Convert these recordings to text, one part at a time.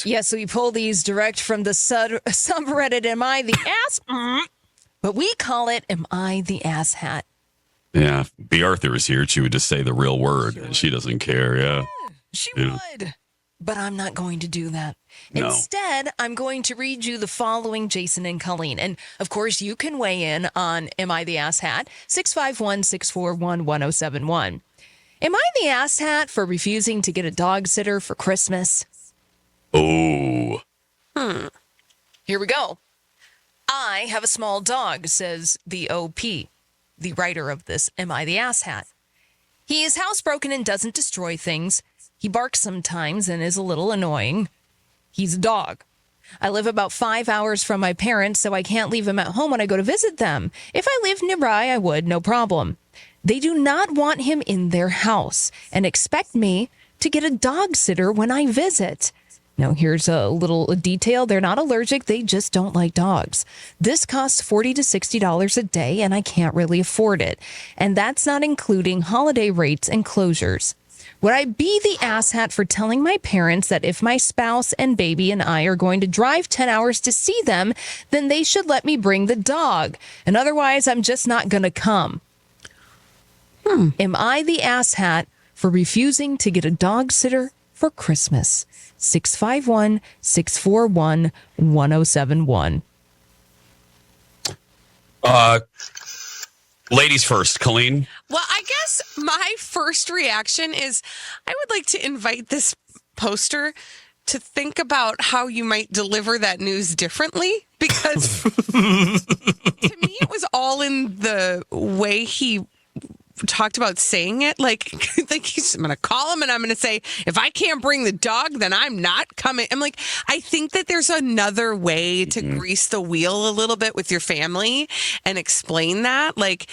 Yeah, so we pull these direct from the subreddit, Am I the Ass? But we call it, Am I the Ass Hat? Yeah, if B. Arthur was here, she would just say the real word, and she doesn't care, yeah. She would. But I'm not going to do that. No. Instead, I'm going to read you the following, Jason and Colleen. And, of course, you can weigh in on Am I the Ass Hat? 651-641-1071. Am I the ass hat for refusing to get a dog sitter for Christmas? Oh. Here we go. I have a small dog, says the OP, the writer of this Am I the Ass Hat? He is housebroken and doesn't destroy things. He barks sometimes and is a little annoying. He's a dog. I live about 5 hours from my parents, so I can't leave him at home when I go to visit them. If I lived nearby, I would, no problem. They do not want him in their house and expect me to get a dog sitter when I visit. Now, here's a little detail. They're not allergic. They just don't like dogs. This costs $40 to $60 a day, and I can't really afford it. And that's not including holiday rates and closures. Would I be the asshat for telling my parents that if my spouse and baby and I are going to drive 10 hours to see them, then they should let me bring the dog? And otherwise, I'm just not going to come. Am I the asshat for refusing to get a dog sitter for Christmas? 651-641-1071. Ladies first, Colleen. Well, I guess my first reaction is I would like to invite this poster to think about how you might deliver that news differently, because to me it was all in the way he talked about saying it. Like I'm going to call him and I'm going to say, if I can't bring the dog, then I'm not coming. I'm like, I think that there's another way to grease the wheel a little bit with your family and explain that. Like,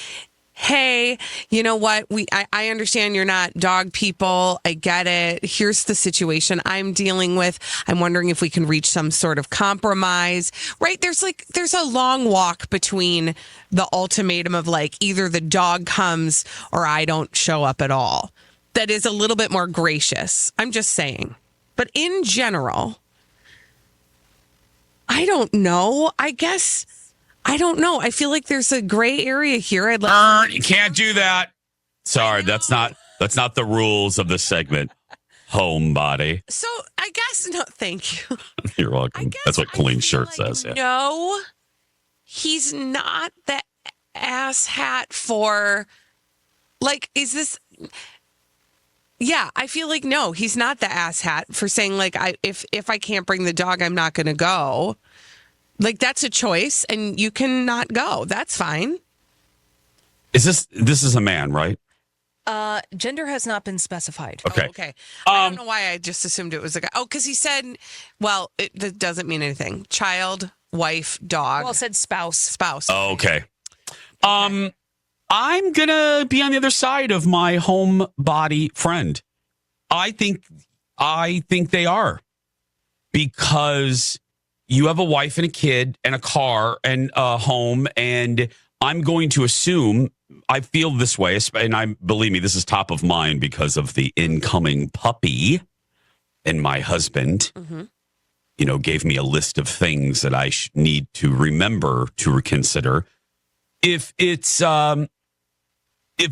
hey, you know what? I understand you're not dog people. I get it. Here's the situation I'm dealing with. I'm wondering if we can reach some sort of compromise, right? There's a long walk between the ultimatum of like either the dog comes or I don't show up at all. That is a little bit more gracious. I'm just saying. But in general, I don't know. I guess I don't know. I feel like there's a gray area here. You can't do that. Sorry, that's not the rules of the segment. Homebody. So I guess no. Thank you. You're welcome. That's what Colleen's shirt says. Yeah. No, he's not the ass hat for. Like, is this? Yeah, I feel like no, he's not the ass hat for saying like if I can't bring the dog, I'm not going to go. Like, that's a choice, and you cannot go. That's fine. This is a man, right? Gender has not been specified. Okay. Oh, okay. I don't know why I just assumed it was a guy. Oh, because he said, well, that doesn't mean anything. Child, wife, dog. Well, it said spouse. Spouse. Oh, okay. I'm going to be on the other side of my homebody friend. I think they are, because you have a wife and a kid and a car and a home, and I'm going to assume, I feel this way, and believe me, this is top of mind because of the incoming puppy, and my husband, gave me a list of things that I need to remember to reconsider. If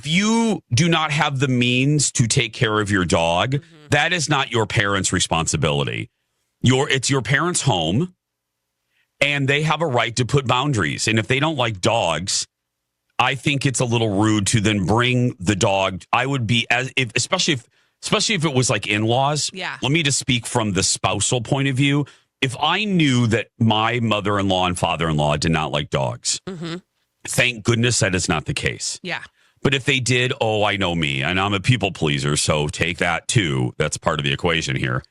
you do not have the means to take care of your dog, that is not your parents' responsibility. It's your parents' home. And they have a right to put boundaries. And if they don't like dogs, I think it's a little rude to then bring the dog. I would be, especially if it was like in-laws. Yeah. Let me just speak from the spousal point of view. If I knew that my mother-in-law and father-in-law did not like dogs, thank goodness that is not the case. Yeah. But if they did, I know me, and I'm a people pleaser, so take that too. That's part of the equation here.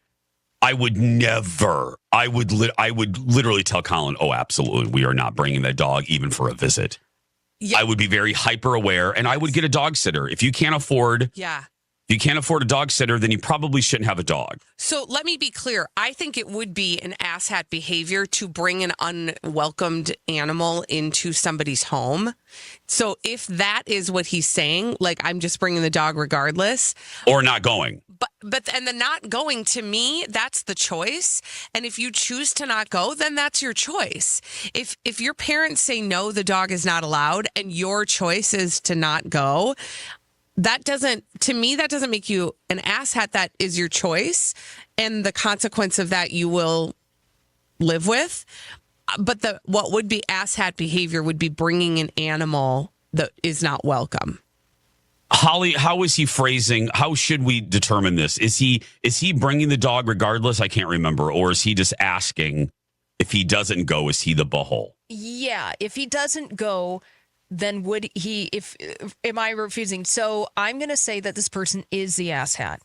I would never. I would literally tell Colin, "Oh, absolutely, we are not bringing that dog even for a visit." Yeah. I would be very hyper aware, and I would get a dog sitter if you can't afford. Yeah. If you can't afford a dog sitter, then you probably shouldn't have a dog. So let me be clear. I think it would be an asshat behavior to bring an unwelcomed animal into somebody's home. So if that is what he's saying, like I'm just bringing the dog regardless. Or not going. But and the not going, to me, that's the choice. And if you choose to not go, then that's your choice. If your parents say no, the dog is not allowed, and your choice is to not go, that doesn't make you an asshat. That is your choice, and the consequence of that you will live with. But what would be asshat behavior would be bringing an animal that is not welcome. Holly, how is he phrasing? How should we determine this? Is he bringing the dog regardless? I can't remember. Or is he just asking if he doesn't go, is he the butthole? Yeah, if he doesn't go, then would he, am I refusing? So I'm going to say that this person is the asshat.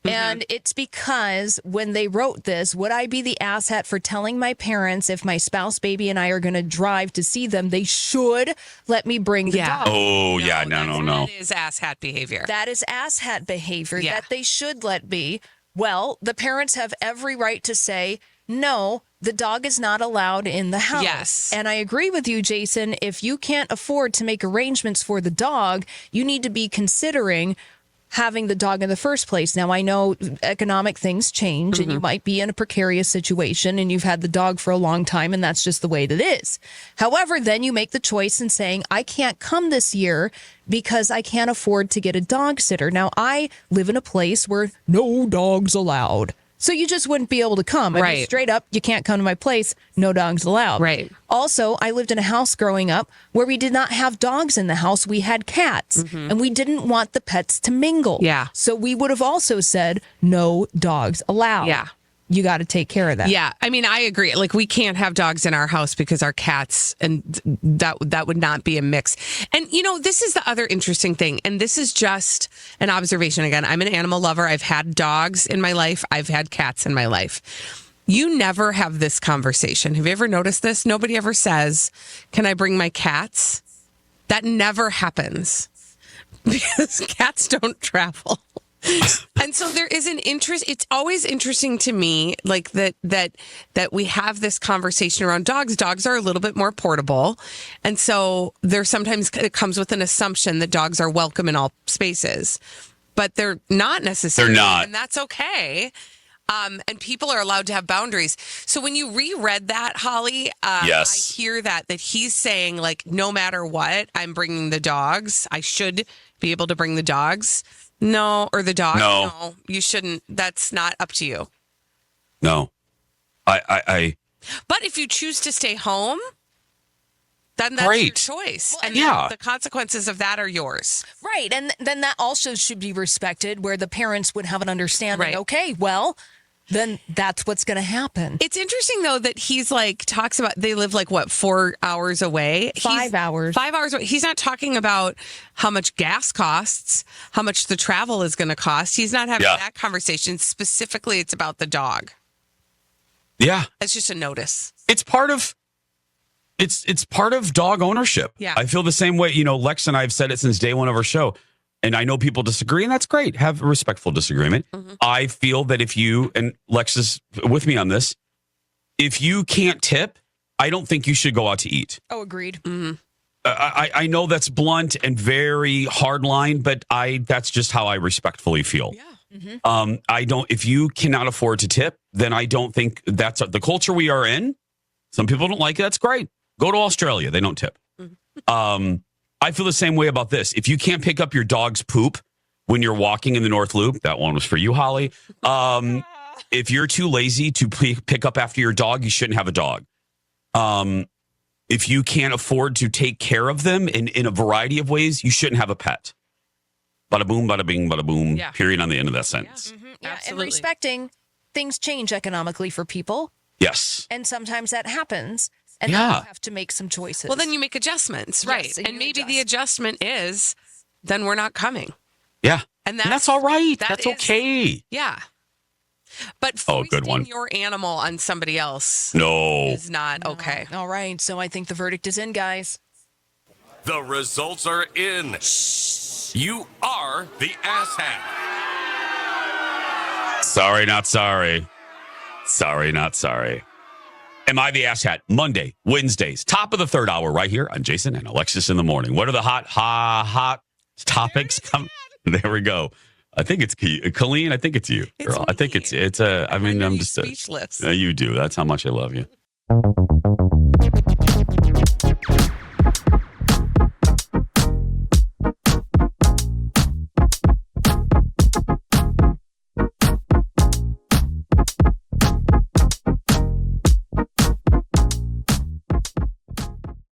And it's because when they wrote this, would I be the asshat for telling my parents if my spouse, baby, and I are going to drive to see them, they should let me bring the dog? Oh, yeah, no. That is asshat behavior. That is asshat behavior Yeah. that they should let be. Well, the parents have every right to say, no, the dog is not allowed in the house. Yes. And I agree with you, Jason. If you can't afford to make arrangements for the dog, you need to be considering having the dog in the first place. Now, I know economic things change and you might be in a precarious situation and you've had the dog for a long time and that's just the way that it is. However, then you make the choice in saying, I can't come this year because I can't afford to get a dog sitter. Now, I live in a place where no dogs allowed. So you just wouldn't be able to come. I mean, Right. straight up, you can't come to my place. No dogs allowed. Right. Also, I lived in a house growing up where we did not have dogs in the house. We had cats, and we didn't want the pets to mingle. Yeah. So we would have also said no dogs allowed. Yeah. You got to take care of that. Yeah, I mean, I agree. Like, we can't have dogs in our house because our cats, and that would not be a mix. And, you know, this is the other interesting thing, and this is just an observation. Again, I'm an animal lover. I've had dogs in my life. I've had cats in my life. You never have this conversation. Have you ever noticed this? Nobody ever says, can I bring my cats? That never happens because cats don't travel. And so there is an interest. It's always interesting to me, like that we have this conversation around dogs. Dogs are a little bit more portable, and so there's sometimes it comes with an assumption that dogs are welcome in all spaces, but they're not necessarily. They're not, and that's okay. And people are allowed to have boundaries. So when you reread that, Holly, yes. I hear that he's saying, like, no matter what, I'm bringing the dogs. I should be able to bring the dogs. No, or the dog. No, you shouldn't. That's not up to you. No. I But if you choose to stay home, then that's Great. your choice. And yeah. the consequences of that are yours. Right. And then that also should be respected where the parents would have an understanding. Right. Okay, well, then that's what's going to happen. It's interesting, though, that he's like, talks about they live like, what, 4 hours away? 5 hours. 5 hours away. He's not talking about how much gas costs, how much the travel is going to cost. He's not having that conversation. Specifically, it's about the dog. Yeah. It's just a notice. It's part of dog ownership. Yeah. I feel the same way. You know, Lex and I have said it since day one of our show. And I know people disagree, and that's great. Have a respectful disagreement. I feel that if you, and Lex is with me on this, if you can't tip, I don't think you should go out to eat. Oh, agreed. I know that's blunt and very hard line, but that's just how I respectfully feel. Yeah. If you cannot afford to tip, then I don't think that's the culture we are in. Some people don't like it. That's great. Go to Australia. They don't tip. I feel the same way about this. If you can't pick up your dog's poop when you're walking in the North Loop, that one was for you, Holly. If you're too lazy to pick up after your dog, you shouldn't have a dog. If you can't afford to take care of them in a variety of ways, you shouldn't have a pet. Bada boom, bada bing, bada boom. Yeah. Period on the end of that sentence. Yeah, Absolutely. and respecting things change economically for people. Yes. And sometimes that happens. And Yeah. then you have to make some choices. Well, then you make adjustments, right? Yes, and and you maybe adjust. the adjustment is, then we're not coming. Yeah. And that's all right. that That's is- okay. Yeah. But Oh, good foisting one. your animal on somebody else No. is not okay. All right. So I think the verdict is in, guys. The results are in. You are the asshat. Sorry, not sorry. Sorry, not sorry. Am I the asshat? Monday, Wednesdays, top of the third hour right here on Jason and Alexis in the morning. What are the hot topics? There we go. I think it's Colleen. I think it's you, girl. I think it's. I mean, I'm just speechless. You do. That's how much I love you.